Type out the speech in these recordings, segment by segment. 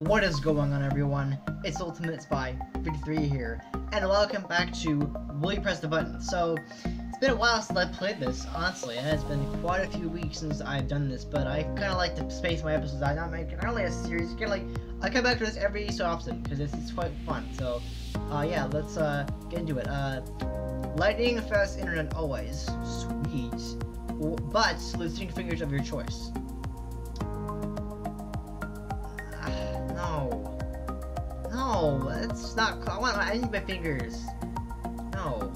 What is going on, everyone? It's Ultimate Spy 53 here, and welcome back to Will You Press the Button? So, it's been a while since I played this, honestly, and it's been quite a few weeks since I've done this, but I kind of like to space my episodes out. Not only a series, I come back to this every so often, because it's quite fun. So, yeah, let's get into it. Lightning fast internet always. Sweet. But losing fingers of your choice. No, that's not. I need my fingers. No.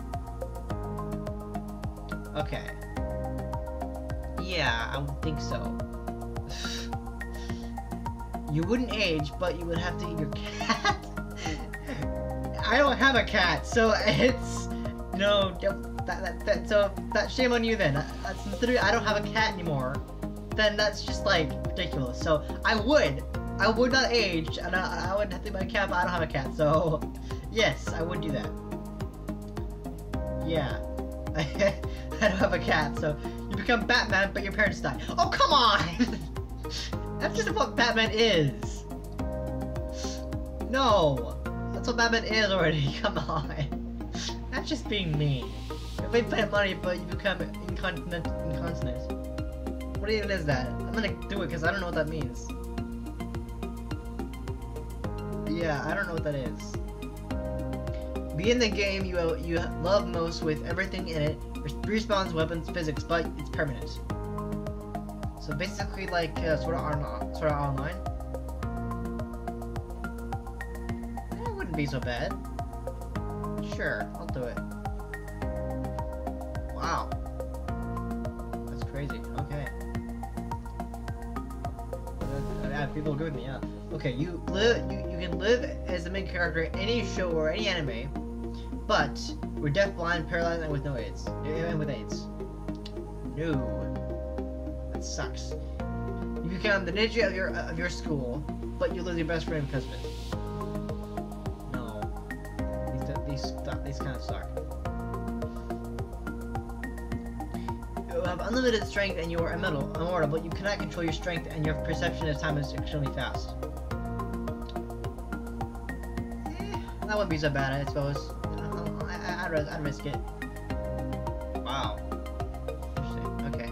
Okay. Yeah, I would think so. You wouldn't age, but you would have to eat your cat. I don't have a cat, so it's no. That shame on you then. Considering I don't have a cat anymore, then that's just like ridiculous. So I would not age, and I would have to buy a cat, but I don't have a cat, so yes, I would do that. Yeah. I don't have a cat, so you become Batman, but your parents die. Oh, come on! That's just what Batman is. No. That's what Batman is already, come on. That's just being mean. If they pay money, but you become incontinent. What even is that? I'm gonna do it, because I don't know what that means. Yeah, I don't know what that is. Be in the game you love most with everything in it. Respawns, weapons, physics, but it's permanent. So basically, like sort of online. It wouldn't be so bad. Sure, I'll do it. Wow, that's crazy. Okay. People agree with me. Yeah. Okay, you can live as the main character in any show or any anime, but we're deaf, blind, paralyzed, and with no AIDS. And with AIDS. No, that sucks. You become the ninja of your school, but you lose your best friend because of it. No, these kind of suck. You have unlimited strength and you are immortal, but you cannot control your strength and your perception of time is extremely fast. That wouldn't be so bad, I suppose. I'd risk it. Wow. Interesting. Okay.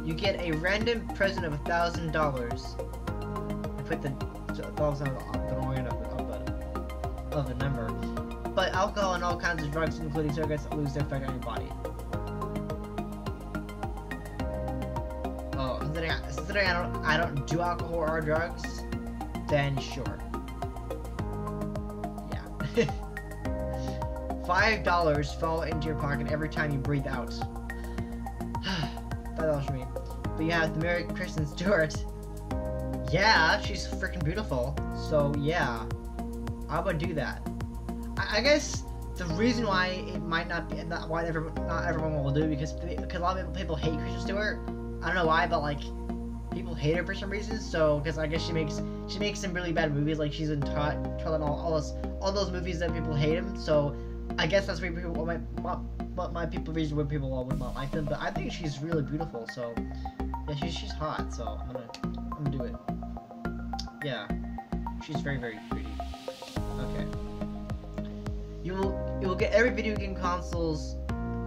You get a random present of $1,000. I put the $1,000 of the number. But alcohol and all kinds of drugs, including cigarettes, lose their effect on your body. Oh, considering I don't do alcohol or drugs, then sure. $5 fall into your pocket every time you breathe out. $5 for me. But you have to marry Kristen Stewart. Yeah, she's freaking beautiful. So yeah, I would do that. I guess the reason why it might not be not everyone will do because a lot of people hate Kristen Stewart. I don't know why, but like people hate her for some reason. So because I guess she makes some really bad movies, like she's in Twilight and all those movies that people hate him. So I guess that's why people reason why people would not like them. But I think she's really beautiful. So yeah, she's hot. So I'm gonna do it. Yeah, she's very pretty. Okay. You will get every video game consoles.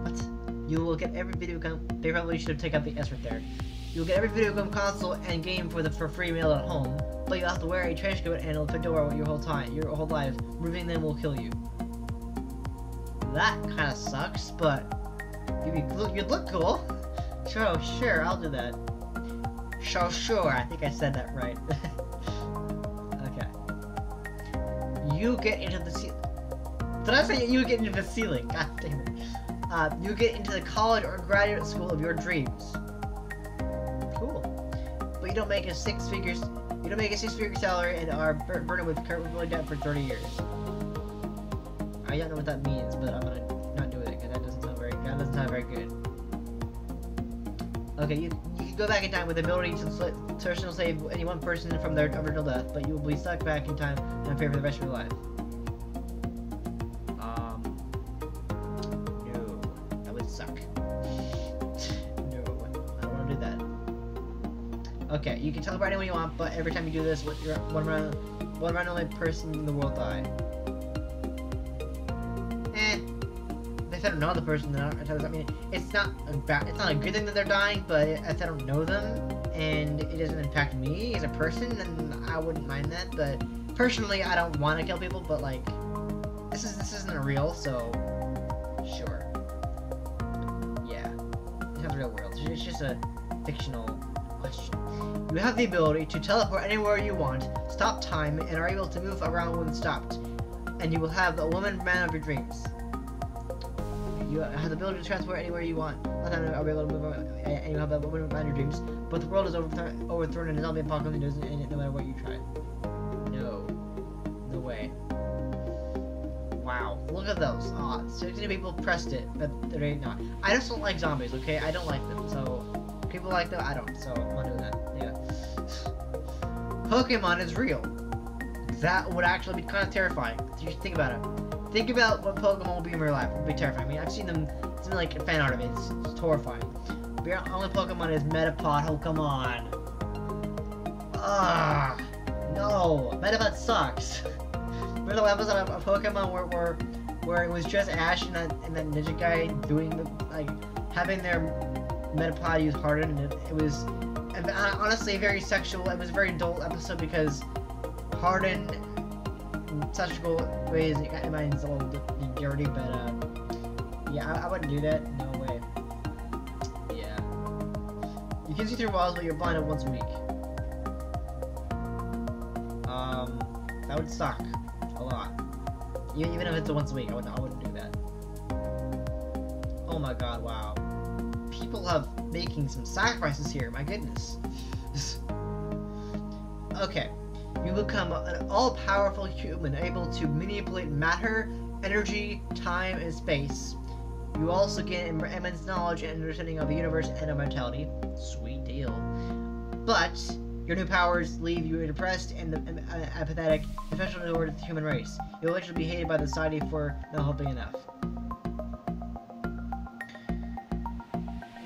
What? You will get every video game. They probably should have taken out the S right there. You'll get every video game console and game for free mail at home, but you'll have to wear a trench coat and a fedora your whole life. Removing them will kill you. That kind of sucks, but you'd look cool. Sure, I'll do that. Sure, I think I said that right. Okay. You get into the ceiling. Did I say you get into the ceiling? God damn it. You get into the college or graduate school of your dreams. Cool. But you don't make a six-figure salary and are burdened with current debt for 30 years. I don't know what that means, but I'm gonna not do it because that doesn't sound very good. Okay, you can go back in time with the ability to personally save any one person from their original death, but you will be stuck back in time and fear for the rest of your life. No, that would suck. No, I don't want to do that. Okay, you can teleport anyone you want, but every time you do this, one randomly person in the world die. If I don't know the person, then I mean, it's not a good thing that they're dying, but if I don't know them and it doesn't impact me as a person, then I wouldn't mind that. But personally, I don't want to kill people, but like, this isn't real, so sure. Yeah, it's not the real world. It's just a fictional question. You have the ability to teleport anywhere you want, stop time, and are able to move around when stopped. And you will have the woman man of your dreams. You have the ability to transport anywhere you want. I'll be able to move around, and you have the woman man of your dreams. But the world is overthrown and a zombie apocalypse doesn't end it no matter what you try. No. No way. Wow. Look at those. Aw, 16 people pressed it, but they're not. I just don't like zombies, okay? I don't like them, so... People like them, I don't, so I'm not doing that. Yeah. Pokemon is real. That would actually be kind of terrifying. Just think about it. Think about what Pokemon will be in real life. It would be terrifying. I mean, I've seen them, like fan art of it. It's horrifying. The only Pokemon is Metapod. Oh, come on. Ah, no. Metapod sucks. Remember the episode of Pokemon where it was just Ash and that ninja guy doing the, like, having their Metapod use Harden, and it was honestly very sexual. It was a very adult episode because Harden in such cool ways, it might a little bit dirty, but yeah, I wouldn't do that. No way. Yeah. You can see through walls, but you're blinded once a week. That would suck a lot. Even if it's a once a week, I wouldn't do that. Oh my god! Wow. People have making some sacrifices here. My goodness. Okay. You become an all-powerful human, able to manipulate matter, energy, time, and space. You also gain immense knowledge and understanding of the universe and of mortality. Sweet deal. But your new powers leave you depressed and apathetic, especially toward the human race. You'll eventually be hated by the society for not helping enough.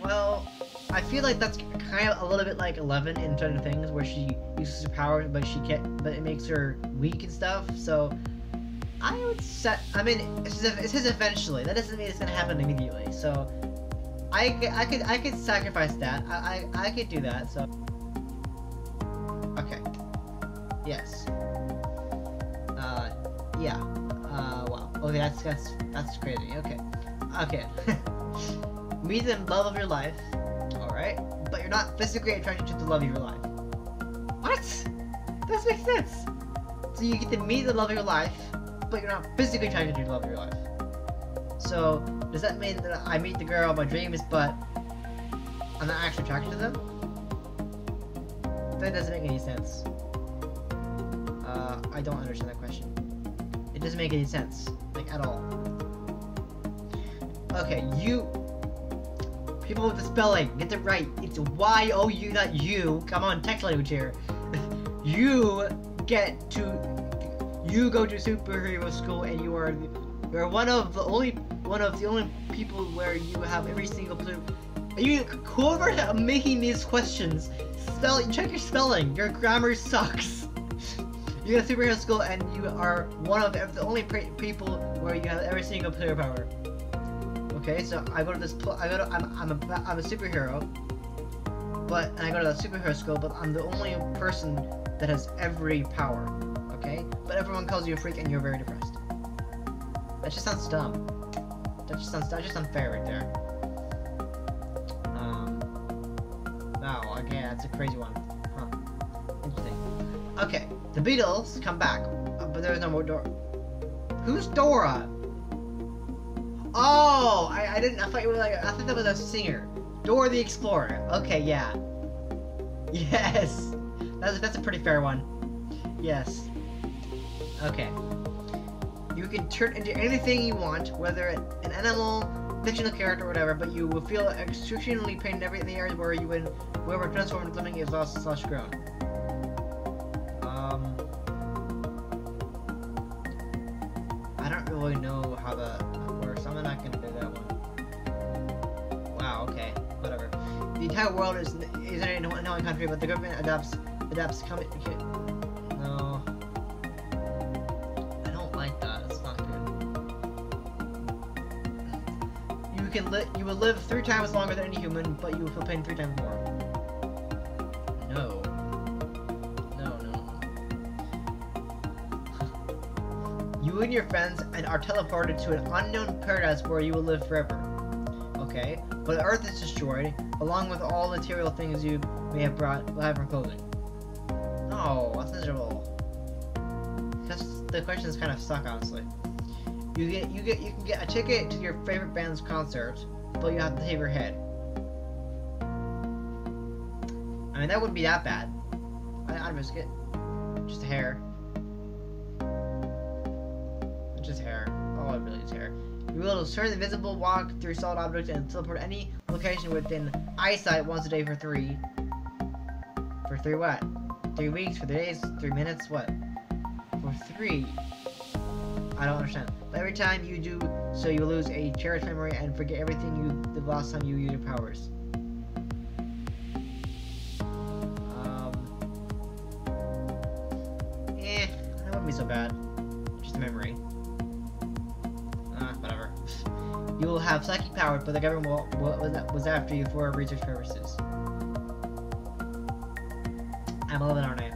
Well, I feel like that's kind of a little bit like 11 in Stranger Things, where she uses her powers, but it makes her weak and stuff. So I would set. I mean, it says eventually. That doesn't mean it's gonna happen immediately. So I could sacrifice that. I could do that. So okay. Yes. Yeah. Wow. Okay, that's crazy. Okay. Okay. Meet the love of your life. Alright. But you're not physically attracted to the love of your life. What? That doesn't make sense. So you get to meet the love of your life, but you're not physically attracted to the love of your life. So, does that mean that I meet the girl of my dreams, but I'm not actually attracted to them? That doesn't make any sense. I don't understand that question. It doesn't make any sense. Like, at all. Okay, people with the spelling, get it right. It's Y-O-U, not you. Come on, text language here. You go to superhero school, and you're one of the only people where you have every single blue. Whoever making these questions, check your spelling. Your grammar sucks. You go to superhero school, and you are one of the only people where you have every single player power. Okay, so I go to this. I'm a superhero, and I go to the superhero school, but I'm the only person that has every power. Okay, but everyone calls you a freak, and you're very depressed. That just sounds dumb. That's just unfair right there. Wow. Okay, that's a crazy one. Huh. Interesting. Okay, the Beatles come back, but there's no more Dora. Who's Dora? Oh, I thought you were like, I thought that was a singer. Dora the Explorer. Okay, yeah. Yes. That's a pretty fair one. Yes. Okay. You can turn into anything you want, whether an animal, fictional character, or whatever, but you will feel excruciatingly pain in every in the areas where you would whoever transformed into something is lost / grown. I don't really know how that works. I'm not gonna do that one. Wow, okay. Whatever. The entire world is isn't in one country, but the government adapts coming. No, I don't like that. It's not good. You will live 3 times longer than any human, but you will feel pain 3 times more. No. You and your friends are teleported to an unknown paradise where you will live forever. Okay, but Earth is destroyed, along with all material things you may have from clothing. Oh, that's miserable. The questions kind of suck, honestly. You can get a ticket to your favorite band's concert, but you have to shave your head. I mean, that wouldn't be that bad. I'd risk it. Just hair. Just hair. All I really is hair. You will turn invisible, walk through solid objects, and teleport any location within eyesight once a day for 3. For 3 what? 3 weeks? For 3 days? 3 minutes? What? For 3. I don't understand. But every time you do so, you lose a cherished memory and forget everything you did last time you used your powers. That wouldn't be so bad. Just a memory. Whatever. You will have psychic powers, but the government was after you for research purposes. I'm 11, aren't I?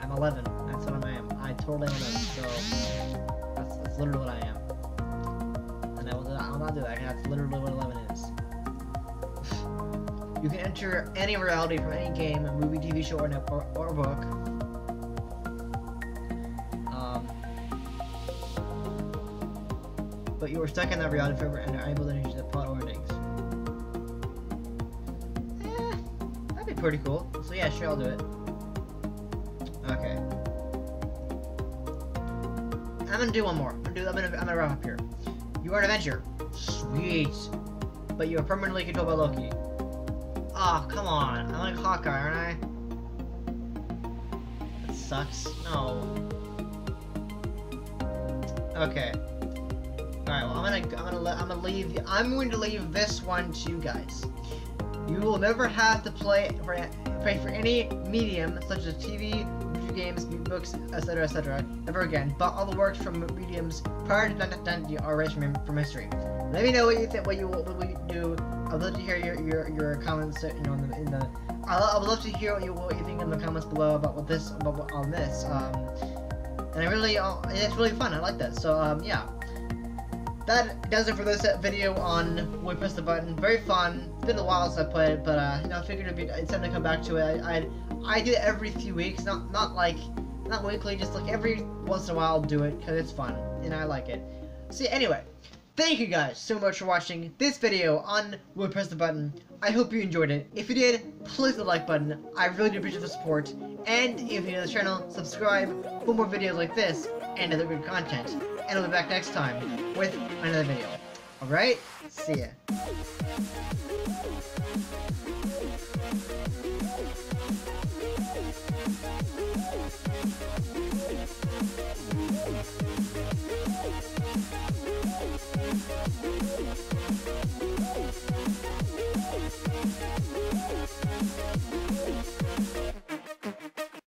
I'm 11. That's what I am. I totally am 11. So that's literally what I am. And I'll not do that. That's literally what 11 is. You can enter any reality from any game, movie, TV show, or book. But you were stuck in that reality forever and are able to change the plot or endings. That'd be pretty cool. So yeah, sure, I'll do it. Okay. I'm gonna do one more. I'm gonna wrap up here. You are an Avenger. Sweet. But you are permanently controlled by Loki. Oh, come on. I'm like Hawkeye, aren't I? That sucks. No. Okay. Alright, well, I'm going to leave this one to you guys. You will never have to pay for any medium such as TV, video games, books, etc., ever again. But all the works from mediums prior to 1990 are erased from history. Let me know what you think. What you do. I'd love to hear your comments. You know, I would love to hear what you think in the comments below about this. And I really, it's really fun. I like that. So yeah. That does it for this video on We Press the Button. Very fun. It's been a while since I played it, but you know, I figured it's time to come back to it. I do it every few weeks, not weekly, just like every once in a while I'll do it because it's fun and I like it. So yeah, anyway, thank you guys so much for watching this video on We Press the Button. I hope you enjoyed it. If you did, please hit the like button. I really do appreciate the support. And if you're new to the channel, subscribe for more videos like this and other good content. And I'll be back next time with another video. Alright? See ya.